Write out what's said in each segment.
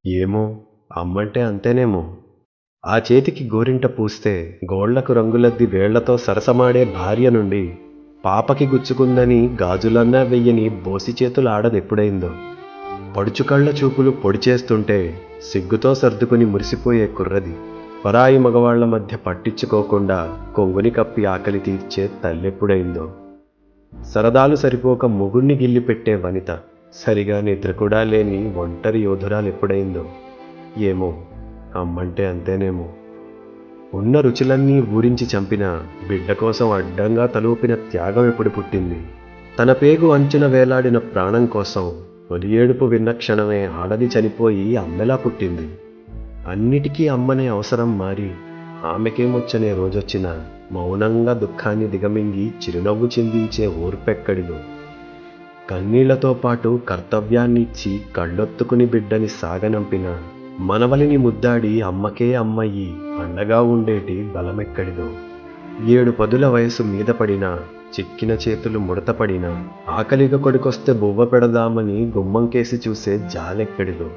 ఏమో, అమ్మంటే అంతేనేమో. ఆ చేతికి గోరింట పూస్తే గోళ్లకు రంగులద్ది వేళ్లతో సరసమాడే భార్య నుండి పాపకి గుచ్చుకుందని గాజులన్నా వెయ్యని బోసి చేతులు ఆడదెప్పుడైందో. పడుచుకళ్ల చూపులు పొడి చేస్తుంటే సిగ్గుతో సర్దుకుని మురిసిపోయే కుర్రది. పరాయి మగవాళ్ల మధ్య పట్టించుకోకుండా కొంగుని కప్పి ఆకలి తీర్చే తల్లెప్పుడైందో. సరదాలు సరిపోక మొగుణ్ణి గిల్లిపెట్టే వనిత, సరిగా నిద్ర కూడా లేని ఒంటరి యోధురాలెప్పుడైందో. ఏమో, అమ్మంటే అంతేనేమో. ఉన్న రుచులన్నీ ఊరించి చంపిన బిడ్డ కోసం అడ్డంగా తలూపిన త్యాగం ఎప్పుడు పుట్టింది. తన పేగు అంచున వేలాడిన ప్రాణం కోసం తొలి ఏడుపు విన్న క్షణమే ఆడది చనిపోయి అమ్మెలా పుట్టింది. అన్నిటికీ అమ్మనే అవసరం మారి ఆమెకేమొచ్చనే రోజొచ్చిన మౌనంగా దుఃఖాన్ని దిగమింగి చిరునవ్వు చిందించే ఓర్పెక్కడిదో. కన్నీళ్లతో పాటు కర్తవ్యాన్నిచ్చి కళ్ళొత్తుకుని బిడ్డని సాగనంపిన మనవలిని ముద్దాడి అమ్మకే అమ్మయ్యి అండగా ఉండేటి బలమెక్కడిదో. 7 పదుల వయసు మీద పడినా, చిక్కిన చేతులు ముడతపడినా, ఆకలిగా కొడుకొస్తే బువ్వ పెడదామని గుమ్మంకేసి చూసే జాలెక్కడిదో.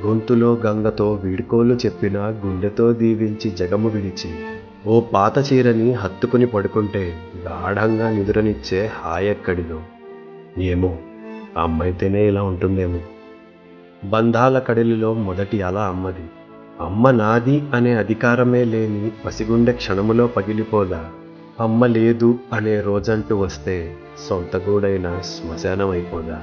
గొంతులో గంగతో వీడ్కోలు చెప్పిన గుండెతో దీవించి జగము విడిచి ఓ పాత చీరని హత్తుకుని పడుకుంటే గాఢంగా నిదురనిచ్చే హాయెక్కడిదో. ఏమో, అమ్మైతేనే ఇలా ఉంటుందేమో. బంధాల కడలిలో మొదటి అల అమ్మది. అమ్మ నాది అనే అధికారమే లేని పసిగుండె క్షణములో పగిలిపోదా. అమ్మ లేదు అనే రోజంటూ వస్తే సొంత గూడైన శ్మశానమైపోదా.